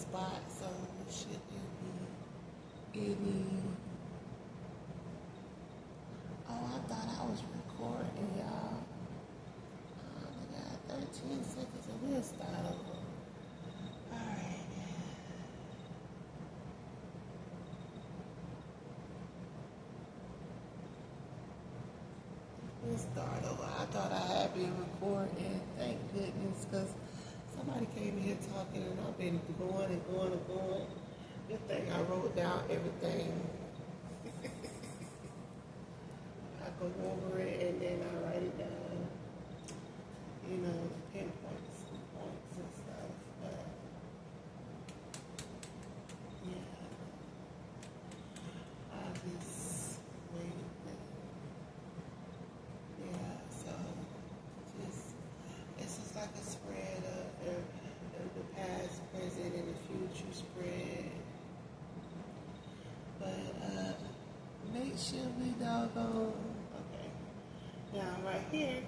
spot, so shouldn't be any. Oh, I thought I was recording, y'all. I got 13 seconds of this start over. Alright. Let's start over. I thought I had been recording. Thank goodness, because somebody came in here talking and I've been going and going and going. Good thing I wrote down everything. I go over it and then I write it down. You know, pinpoint some points and stuff. But yeah, I just waited. Yeah, so just it's just like a spread of the past, present, and the future spread. But make sure we doggone. Okay. Now right here,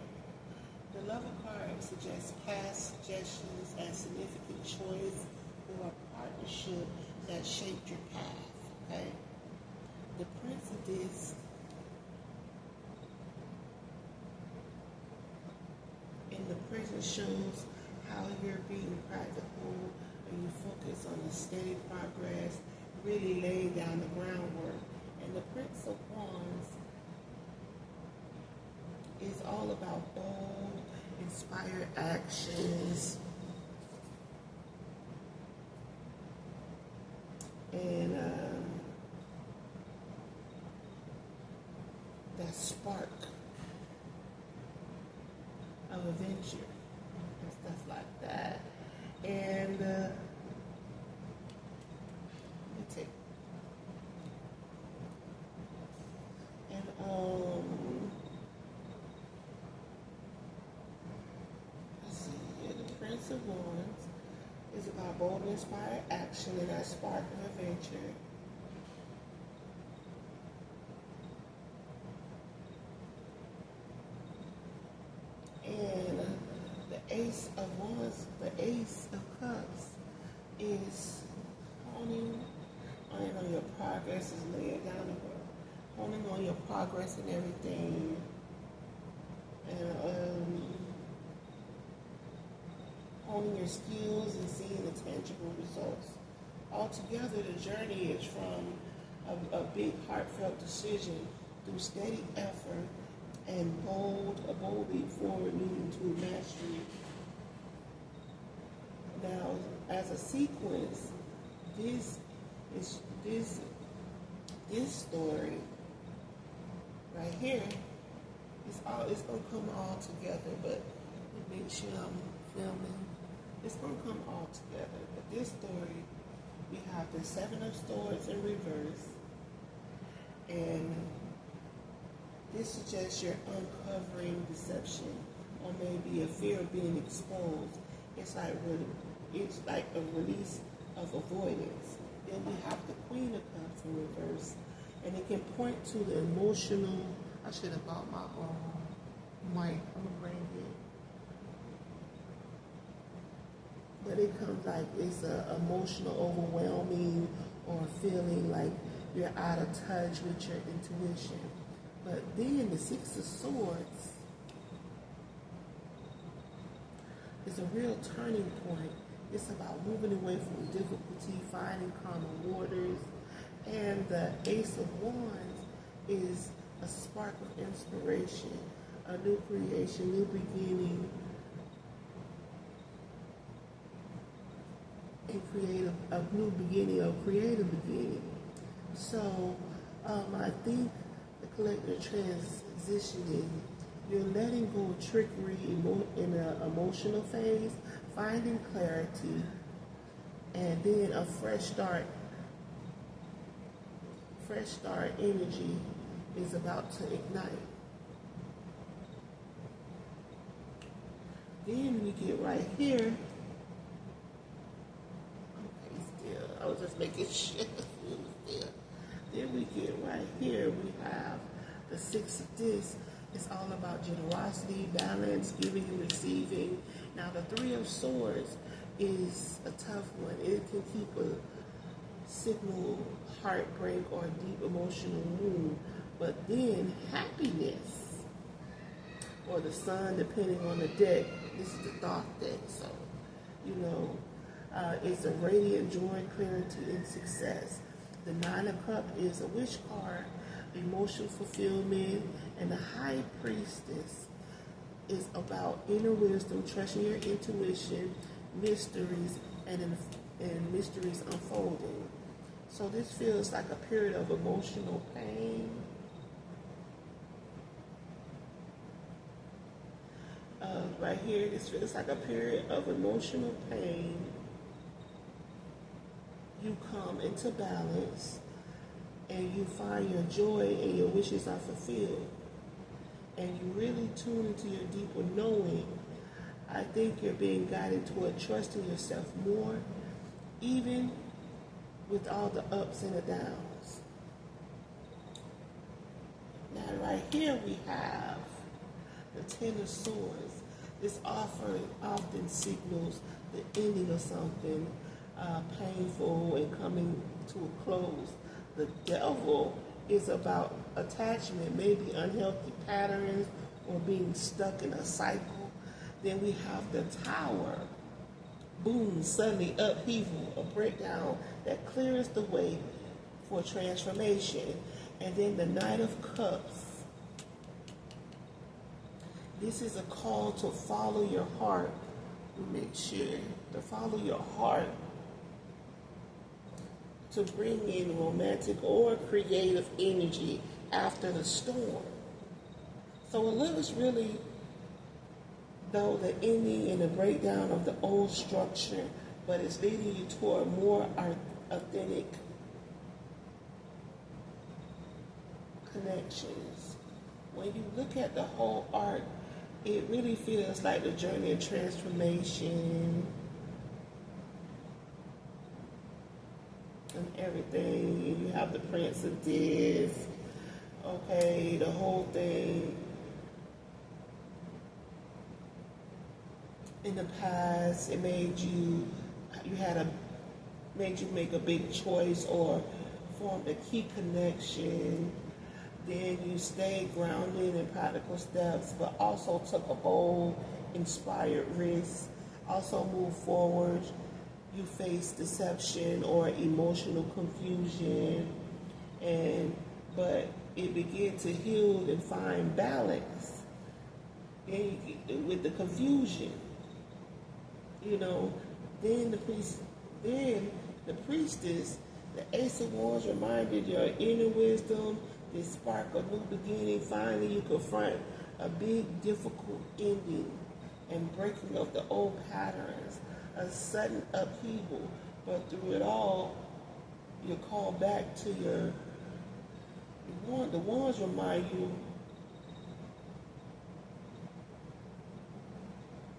the lover card suggests past suggestions and significant choice or a partnership that shaped your path. Okay. The Prince of Discs in the present shows how you're being practical and you focus on the steady progress, really laying down the groundwork. And the Prince of Wands is all about bold, inspired actions and that spark of adventure and stuff like that. And let me take and let's see here. The Prince of Wands is about bold, inspired action and that spark of adventure. And the Ace of Wands, the Ace of Cups, is honing on your progress, is laying down the work, honing on your progress and everything, and honing your skills and seeing the tangible results. Altogether, the journey is from a big heartfelt decision through steady effort and a bold leap forward leading to mastery. Now, as a sequence, this story right here it's gonna come all together, but let me make sure I'm filming. It's gonna come all together. But this story, we have the Seven of Swords in reverse, and this suggests you're uncovering deception or maybe a fear of being exposed. It's like a release of avoidance. Then we have the Queen of Cups in reverse, and it can point to the emotional. I should have bought my own mic. I'm gonna bring it, but it comes like it's a emotional, overwhelming, or feeling like you're out of touch with your intuition. But then the Six of Swords is a real turning point. It's about moving away from difficulty, finding calmer waters. And the Ace of Wands is a spark of inspiration, a new creation, new beginning, a new beginning, a creative beginning. So I think the collective transitioning, you're letting go of trickery in an emotional phase, finding clarity, and then a fresh start energy is about to ignite. Then we get right here. Okay, still, I was just making sure. Then we get right here, we have the Six of Discs. It's all about generosity, balance, giving and receiving. Now the Three of Swords is a tough one. It can keep a signal heartbreak or a deep emotional wound. But then happiness, or the sun, depending on the deck. This is the dark deck, so you know, it's a radiant joy, clarity, and success. The Nine of Cups is a wish card, emotional fulfillment, and the High Priestess is about inner wisdom, trusting your intuition, mysteries, and mysteries unfolding. So this feels like a period of emotional pain. Right here, this feels like a period of emotional pain. You come into balance and you find your joy and your wishes are fulfilled. And you really tune into your deeper knowing. I think you're being guided toward trusting yourself more, even with all the ups and the downs. Now right here we have the Ten of Swords. This offering often signals the ending of something painful and coming to a close. The Devil is about attachment, maybe unhealthy patterns or being stuck in a cycle. Then we have the Tower. Boom, suddenly upheaval, a breakdown that clears the way for transformation. And then the Knight of Cups. This is a call to follow your heart. Make sure to follow your heart, to bring in romantic or creative energy after the storm. So it looks really, though, the ending and the breakdown of the old structure, but it's leading you toward more authentic connections. When you look at the whole arc, it really feels like the journey of transformation and everything. And you have the Prince of this, okay, the whole thing. In the past, it made you make a big choice or formed a key connection. Then you stayed grounded in practical steps, but also took a bold, inspired risk. Also moved forward. You faced deception or emotional confusion, but it began to heal and find balance. With the confusion, then the priestess, the Ace of Wands reminded your inner wisdom. This spark a new beginning. Finally, you confront a big, difficult ending and breaking of the old patterns, a sudden upheaval. But through it all, you're called back to the wands remind you.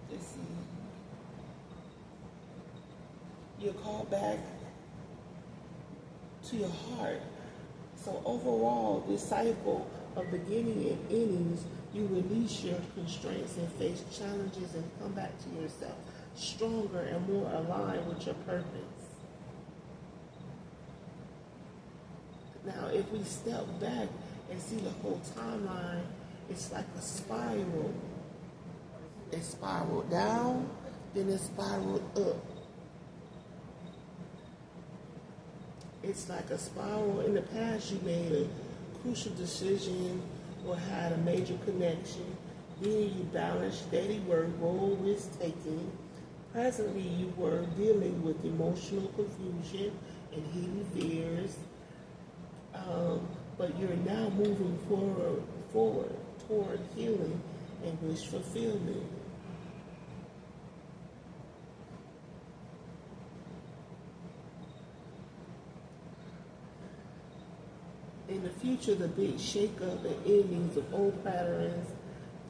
Let's see. You're called back to your heart. So overall, this cycle of beginning and endings, you release your constraints and face challenges and come back to yourself stronger and more aligned with your purpose. Now, if we step back and see the whole timeline, it's like a spiral. It spiraled down, then it spiraled up. It's like a spiral. In the past, you made a crucial decision or had a major connection. Then you balanced daily work, role, risk-taking. Presently, you were dealing with emotional confusion and hidden fears. But you're now moving forward toward healing and wish fulfillment. In the future, the big shake-up and endings of old patterns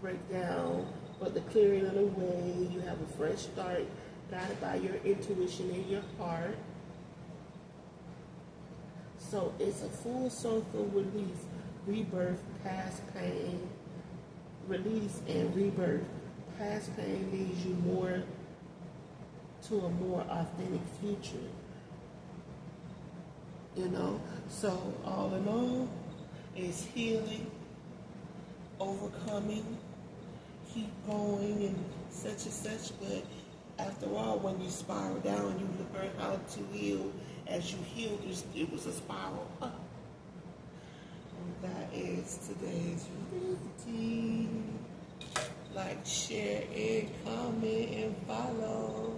break down, but the clearing of the way, you have a fresh start guided by your intuition and your heart. So it's a full circle release, rebirth, past pain, release and rebirth. Past pain leads you more to a more authentic future. You know, so all in all, it's healing, overcoming, keep going, and such. But after all, when you spiral down, you learn how to heal. As you healed, it was a spiral up. And that is today's reading. Like, share, and comment, and follow.